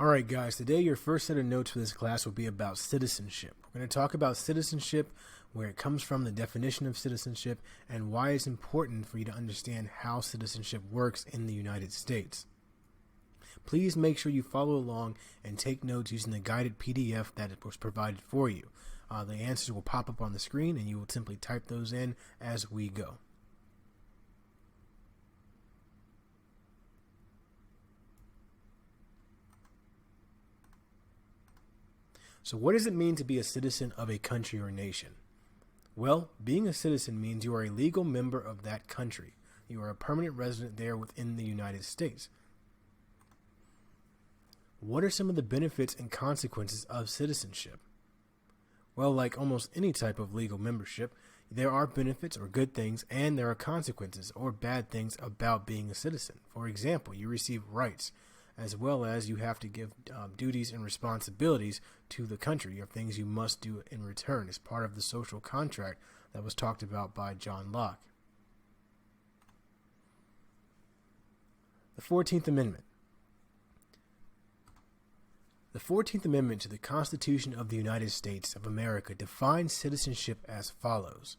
Alright guys, today your first set of notes for this class will be about citizenship. We're going to talk about citizenship, where it comes from, the definition of citizenship, and why it's important for you to understand how citizenship works in the United States. Please make sure you follow along and take notes using the guided PDF that was provided for you. The answers will pop up on the screen and you will simply type those in as we go. So what does it mean to be a citizen of a country or nation? Well, being a citizen means you are a legal member of that country. You are a permanent resident there within the United States. What are some of the benefits and consequences of citizenship? Well, like almost any type of legal membership, there are benefits or good things, and there are consequences or bad things about being a citizen. For example, you receive rights, as well as you have to give duties and responsibilities to the country, or things you must do in return as part of the social contract that was talked about by John Locke. The 14th Amendment. The 14th Amendment to the Constitution of the United States of America defines citizenship as follows.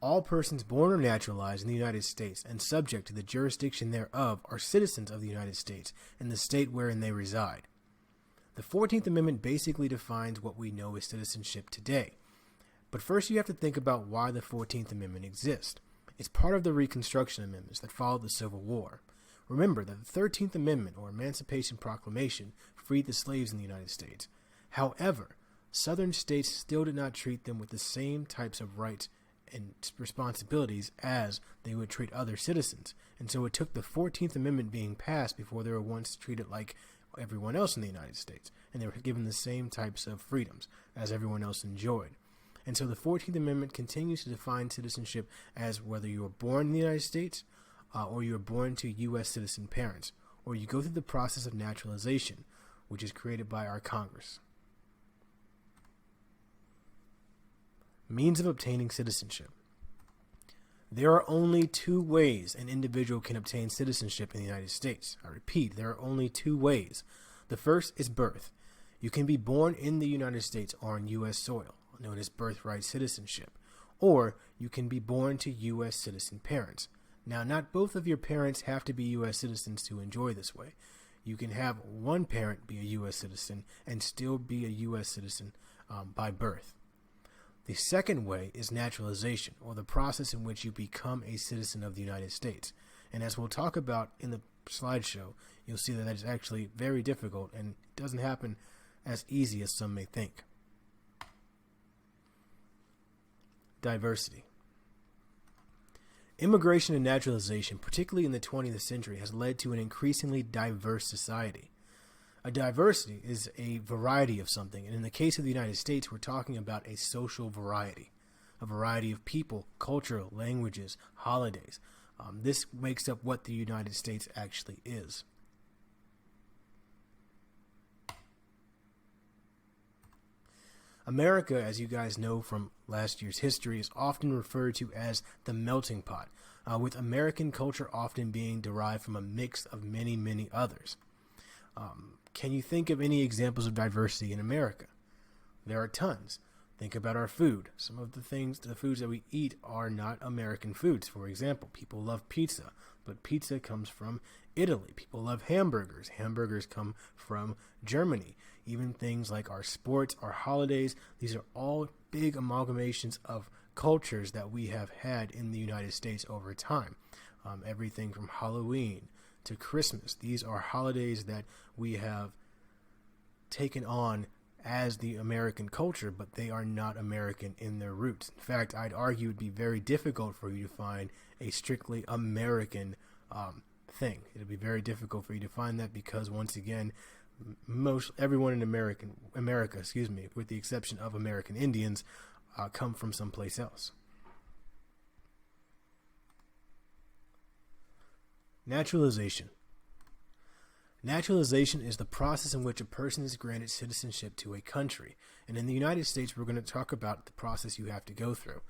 All persons born or naturalized in the United States and subject to the jurisdiction thereof are citizens of the United States and the state wherein they reside. The 14th Amendment basically defines what we know as citizenship today. But first you have to think about why the 14th Amendment exists. It's part of the Reconstruction Amendments that followed the Civil War. Remember that the 13th Amendment, or Emancipation Proclamation, freed the slaves in the United States. However, Southern states still did not treat them with the same types of rights and responsibilities as they would treat other citizens. And so it took the 14th Amendment being passed before they were once treated like everyone else in the United States. And they were given the same types of freedoms as everyone else enjoyed. And so the 14th Amendment continues to define citizenship as whether you were born in the United States or you were born to U.S. citizen parents, or you go through the process of naturalization, which is created by our Congress. Means of obtaining citizenship. There are only two ways an individual can obtain citizenship in the United States. I repeat, there are only two ways. The first is birth. You can be born in the United States or on U.S. soil, known as birthright citizenship, or you can be born to U.S. citizen parents. Now, not both of your parents have to be U.S. citizens to enjoy this way. You can have one parent be a U.S. citizen and still be a U.S. citizen by birth. The second way is naturalization, or the process in which you become a citizen of the United States. And as we'll talk about in the slideshow, you'll see that is actually very difficult and doesn't happen as easy as some may think. Diversity. Immigration and naturalization, particularly in the 20th century, has led to an increasingly diverse society. A diversity is a variety of something, and in the case of the United States, we're talking about a social variety. A variety of people, culture, languages, holidays. This makes up what the United States actually is. America, as you guys know from last year's history, is often referred to as the melting pot, with American culture often being derived from a mix of many, many others. Can you think of any examples of diversity in America? There are tons. Think about our food. Some of the foods that we eat are not American foods. For example, people love pizza, but pizza comes from Italy. People love hamburgers. Hamburgers come from Germany. Even things like our sports, our holidays, these are all big amalgamations of cultures that we have had in the United States over time. Everything from Halloween to Christmas. These are holidays that we have taken on as the American culture, but they are not American in their roots. In fact, I'd argue it would be very difficult for you to find a strictly American thing. It would be very difficult for you to find that because, once again, everyone in America, with the exception of American Indians, come from someplace else. Naturalization. Naturalization is the process in which a person is granted citizenship to a country. And in the United States, we're going to talk about the process you have to go through.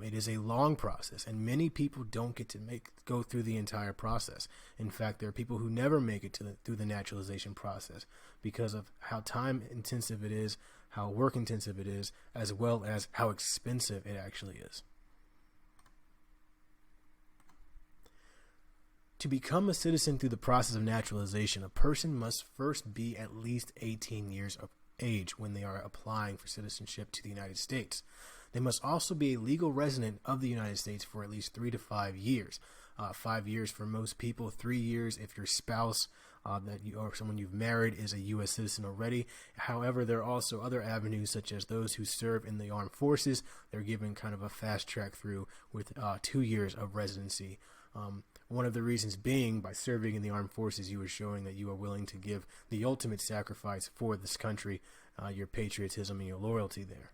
It is a long process, and many people don't get to go through the entire process. In fact, there are people who never make it through the naturalization process because of how time intensive it is, how work intensive it is, as well as how expensive it actually is. To become a citizen through the process of naturalization, a person must first be at least 18 years of age when they are applying for citizenship to the United States. They must also be a legal resident of the United States for at least 3 to 5 years. 5 years for most people, 3 years if your spouse or someone you've married is a U.S. citizen already. However, there are also other avenues, such as those who serve in the armed forces. They're given kind of a fast track through with 2 years of residency. One of the reasons being, by serving in the armed forces, you are showing that you are willing to give the ultimate sacrifice for this country, your patriotism and your loyalty there.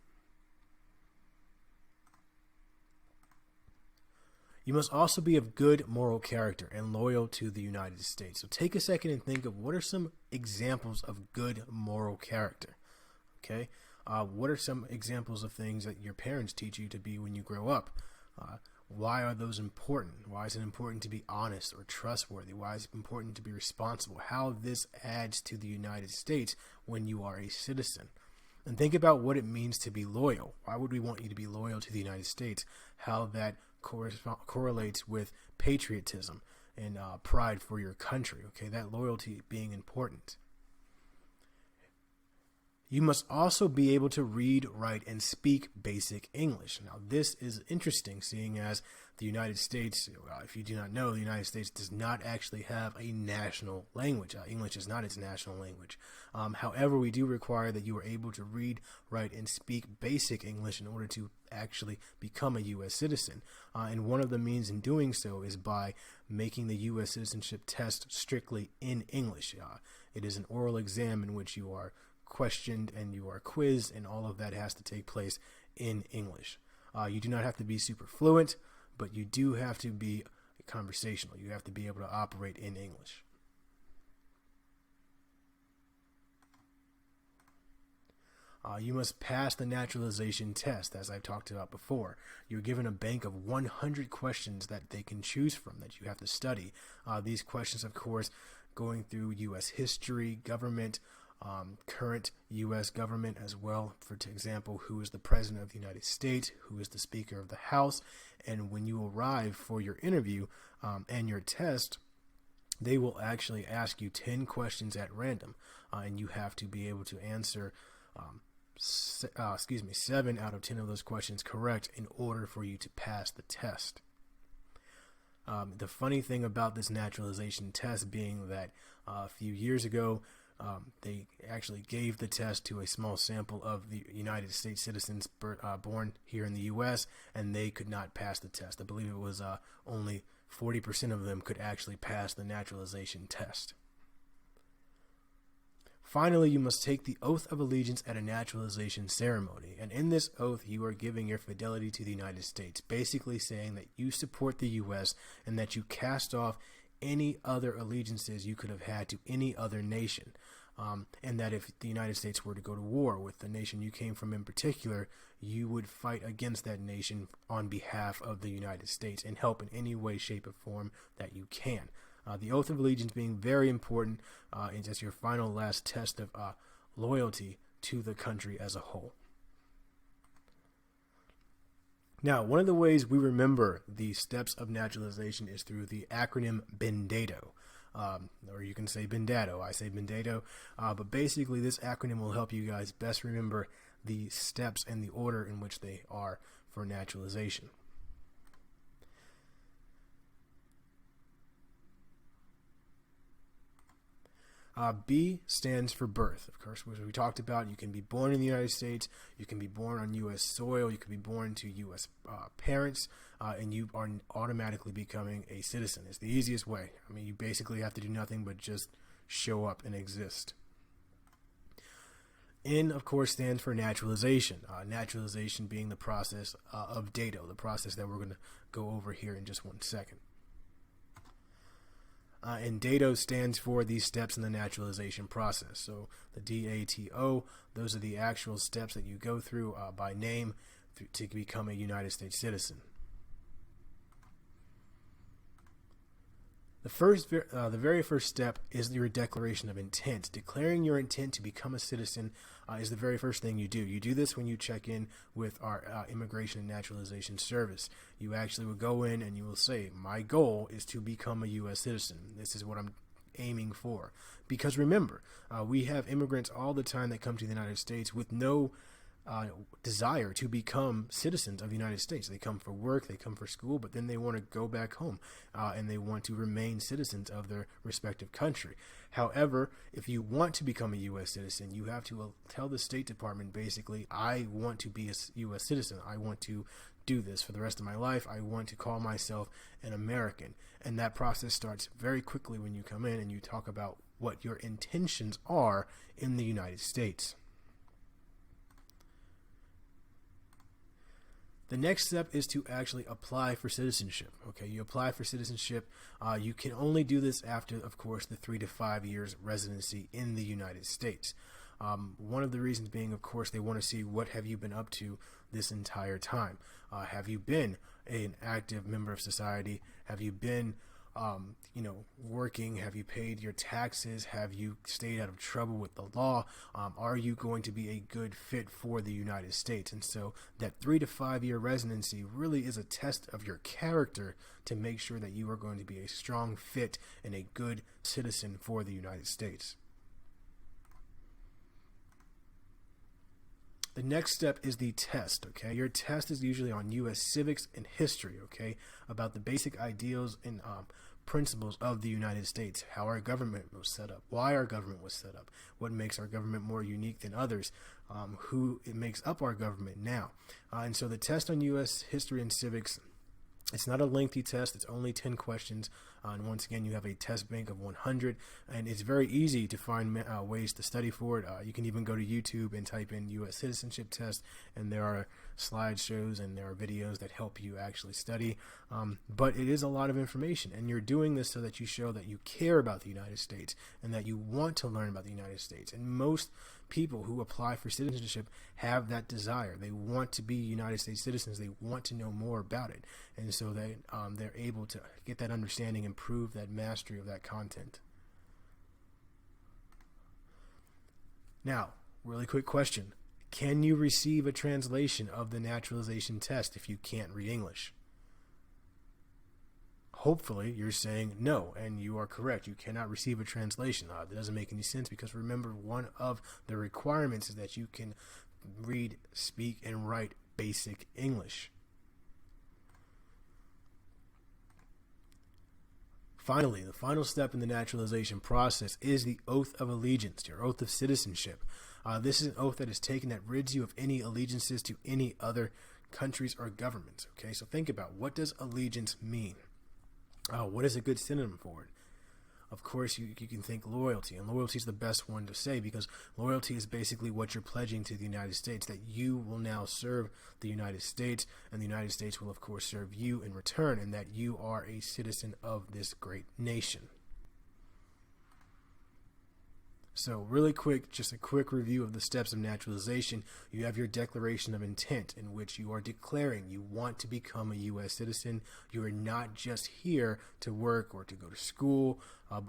You must also be of good moral character and loyal to the United States. So take a second and think of what are some examples of good moral character. Okay, what are some examples of things that your parents teach you to be when you grow up? Why are those important? Why is it important to be honest or trustworthy? Why is it important to be responsible? How this adds to the United States when you are a citizen. And think about what it means to be loyal. Why would we want you to be loyal to the United States? How that correlates with patriotism and pride for your country. Okay, that loyalty being important. You must also be able to read, write, and speak basic English. Now, this is interesting, seeing as the United States, if you do not know, the United States does not actually have a national language. English is not its national language. However, we do require that you are able to read, write, and speak basic English in order to actually become a U.S. citizen. And one of the means in doing so is by making the U.S. citizenship test strictly in English. It is an oral exam in which you are questioned and you are quizzed, and all of that has to take place in English. You do not have to be super fluent, but you do have to be conversational. You have to be able to operate in English. You must pass the naturalization test, as I've talked about before. You're given a bank of 100 questions that they can choose from that you have to study. These questions, of course, going through U.S. history, government, current U.S. government as well. For example, who is the President of the United States, who is the Speaker of the House, and when you arrive for your interview and your test, they will actually ask you 10 questions at random, and you have to be able to answer 7 out of 10 of those questions correct in order for you to pass the test. The funny thing about this naturalization test being that a few years ago, they actually gave the test to a small sample of the United States citizens born here in the U.S., and they could not pass the test. I believe it was only 40% of them could actually pass the naturalization test. Finally, you must take the oath of allegiance at a naturalization ceremony, and in this oath you are giving your fidelity to the United States, basically saying that you support the U.S. and that you cast off any other allegiances you could have had to any other nation, and that if the United States were to go to war with the nation you came from in particular, you would fight against that nation on behalf of the United States and help in any way, shape, or form that you can. The oath of allegiance being very important as your final last test of loyalty to the country as a whole. Now, one of the ways we remember the steps of naturalization is through the acronym BENDATO, or you can say BENDATO. I say BENDATO, but basically this acronym will help you guys best remember the steps and the order in which they are for naturalization. B stands for birth. Of course, as we talked about, you can be born in the United States, you can be born on U.S. soil, you can be born to U.S. Parents, and you are automatically becoming a citizen. It's the easiest way. I mean, you basically have to do nothing but just show up and exist. N, of course, stands for naturalization. Naturalization being the process of dato, the process that we're going to go over here in just one second. And DATO stands for these steps in the naturalization process. So the DATO, those are the actual steps that you go through by name to become a United States citizen. The very first step is your declaration of intent. Declaring your intent to become a citizen is the very first thing you do. You do this when you check in with our Immigration and Naturalization Service. You actually will go in and you will say, my goal is to become a U.S. citizen. This is what I'm aiming for. Because remember, we have immigrants all the time that come to the United States with no desire to become citizens of the United States. They come for work, they come for school, but then they want to go back home and they want to remain citizens of their respective country. However, if you want to become a U.S. citizen, you have to tell the State Department, basically, I want to be a U.S. citizen. I want to do this for the rest of my life. I want to call myself an American. And that process starts very quickly when you come in and you talk about what your intentions are in the United States. The next step is to actually apply for citizenship. Okay, you apply for citizenship. You can only do this after, of course, the 3 to 5 years residency in the United States. One of the reasons being, of course, they want to see what have you been up to this entire time. Have you been an active member of society? Have you been working? Have you paid your taxes? Have you stayed out of trouble with the law? Are you going to be a good fit for the United States? And so that 3 to 5 year residency really is a test of your character to make sure that you are going to be a strong fit and a good citizen for the United States. The next step is the test, okay? Your test is usually on U.S. civics and history, okay? About the basic ideals and principles of the United States, how our government was set up, why our government was set up, what makes our government more unique than others, who it makes up our government now. And so the test on U.S. history and civics, it's not a lengthy test. It's only 10 questions. And once again, you have a test bank of 100. And it's very easy to find ways to study for it. You can even go to YouTube and type in U.S. citizenship test. And there are slideshows and there are videos that help you actually study. But it is a lot of information. And you're doing this so that you show that you care about the United States and that you want to learn about the United States. And most people who apply for citizenship have that desire. They want to be United States citizens. They want to know more about it. And so they're able to get that understanding and prove that mastery of that content. Now, really quick question. Can you receive a translation of the naturalization test if you can't read English? Hopefully you're saying no, and you are correct. You cannot receive a translation. That doesn't make any sense because remember, one of the requirements is that you can read, speak, and write basic English. Finally, the final step in the naturalization process is the oath of allegiance, your oath of citizenship. This is an oath that is taken that rids you of any allegiances to any other countries or governments. Okay, so think about, what does allegiance mean? What is a good synonym for it? Of course, you can think loyalty, and loyalty is the best one to say because loyalty is basically what you're pledging to the United States, that you will now serve the United States, and the United States will, of course, serve you in return, and that you are a citizen of this great nation. So really quick, just a quick review of the steps of naturalization. You have your declaration of intent in which you are declaring you want to become a U.S. citizen. You are not just here to work or to go to school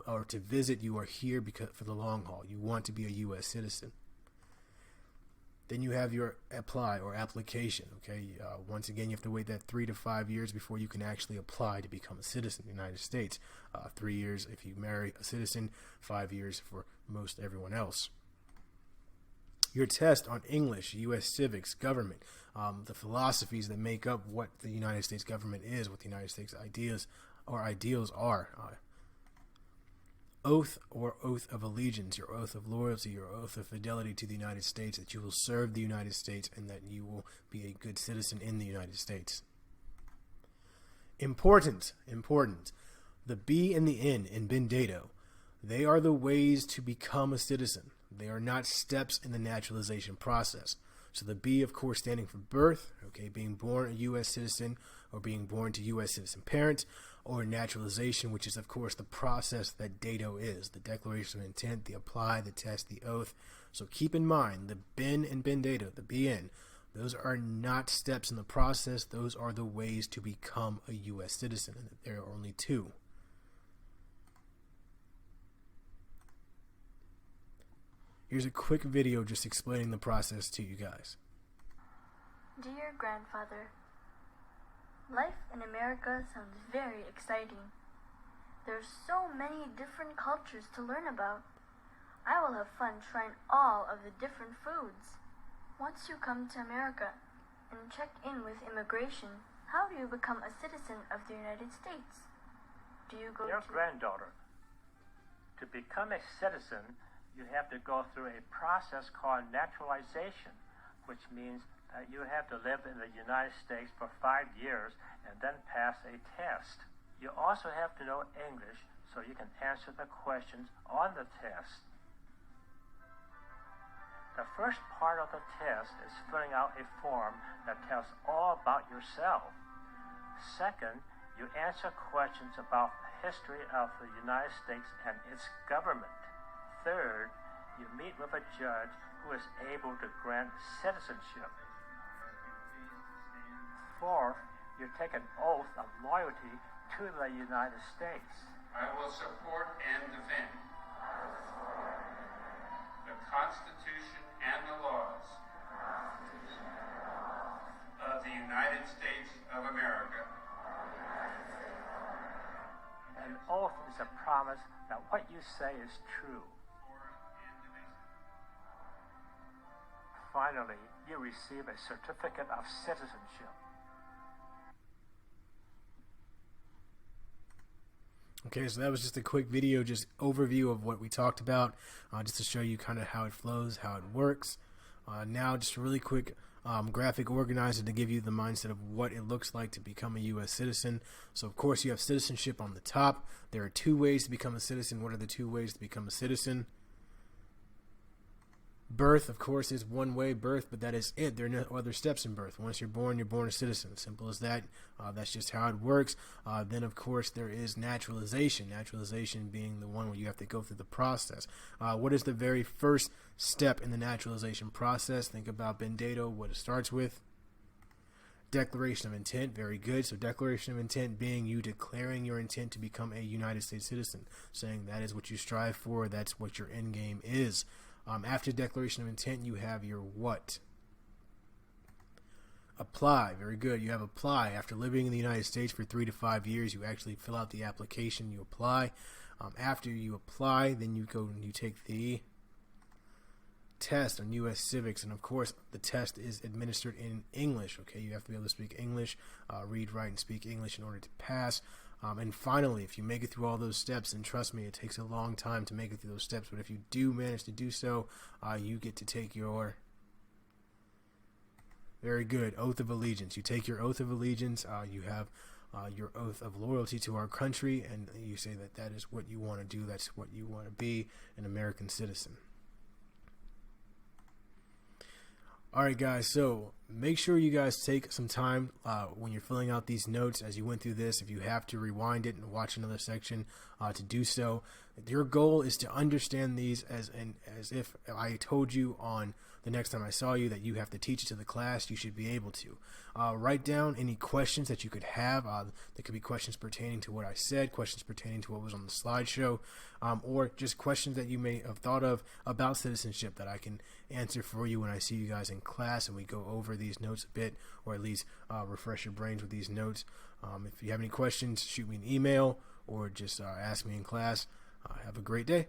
or to visit. You are here for the long haul. You want to be a U.S. citizen. Then you have your apply or application. Okay, once again, you have to wait that 3 to 5 years before you can actually apply to become a citizen of the United States. 3 years if you marry a citizen, 5 years for most everyone else. Your test on English, U.S. civics, government, the philosophies that make up what the United States government is, what the United States ideas or ideals are. Oath or oath of allegiance, your oath of loyalty, your oath of fidelity to the United States, that you will serve the United States and that you will be a good citizen in the United States. Important. The B and the N in Bendato, they are the ways to become a citizen. They are not steps in the naturalization process. So the B, of course, standing for birth, okay, being born a U.S. citizen or being born to U.S. citizen parents, or naturalization, which is, of course, the process that dato is, the declaration of intent, the apply, the test, the oath. So keep in mind the BIN and BENDATO, the BN, Those are not steps in the process. Those are the ways to become a U.S. citizen. And there are only two. Here's a quick video just explaining the process to you guys. Dear grandfather, life in America sounds very exciting. There's so many different cultures to learn about. I will have fun trying all of the different foods. Once you come to America and check in with immigration, how do you become a citizen of the United States? Do you go Your granddaughter, to become a citizen, you have to go through a process called naturalization, which means that you have to live in the United States for 5 years and then pass a test. You also have to know English so you can answer the questions on the test. The first part of the test is filling out a form that tells all about yourself. Second, you answer questions about the history of the United States and its government. Third, you meet with a judge who is able to grant citizenship. Fourth, you take an oath of loyalty to the United States. I will support and defend the Constitution and the laws of the United States of America. An oath is a promise that what you say is true. Finally, you receive a certificate of citizenship. Okay, so that was just a quick video, just overview of what we talked about, just to show you kind of how it flows, how it works. Now, just a really quick graphic organizer to give you the mindset of what it looks like to become a U.S. citizen. So, of course, you have citizenship on the top. There are 2 ways to become a citizen. What are the 2 ways to become a citizen? Birth, of course, is one way, birth, but that is it. There are no other steps in birth. Once you're born a citizen. Simple as that. That's just how it works. Then, of course, there is naturalization. Naturalization being the one where you have to go through the process. What is the very first step in the naturalization process? Think about Bendato, what it starts with. Declaration of intent, very good. So declaration of intent being you declaring your intent to become a United States citizen, saying that is what you strive for, that's what your end game is. After declaration of intent, you have your what? Apply, very good. You have apply. After living in the United States for 3 to 5 years, you actually fill out the application, you apply. After you apply, then you go and you take the test on U.S. civics, and of course the test is administered in English. Okay, you have to be able to speak English, read, write, and speak English in order to pass. And finally, if you make it through all those steps, and trust me, it takes a long time to make it through those steps, but if you do manage to do so, you get to take your very good oath of allegiance. You take your oath of allegiance, you have your oath of loyalty to our country, and you say that that is what you want to do, that's what you want to be, an American citizen. Alright guys, so make sure you guys take some time when you're filling out these notes as you went through this. If you have to rewind it and watch another section to do so. Your goal is to understand these as if I told you on the next time I saw you that you have to teach it to the class. You should be able to. Write down any questions that you could have. There could be questions pertaining to what I said, questions pertaining to what was on the slideshow, or just questions that you may have thought of about citizenship that I can answer for you when I see you guys in class and we go over these notes a bit, or at least refresh your brains with these notes. If you have any questions, shoot me an email or just ask me in class. Have a great day.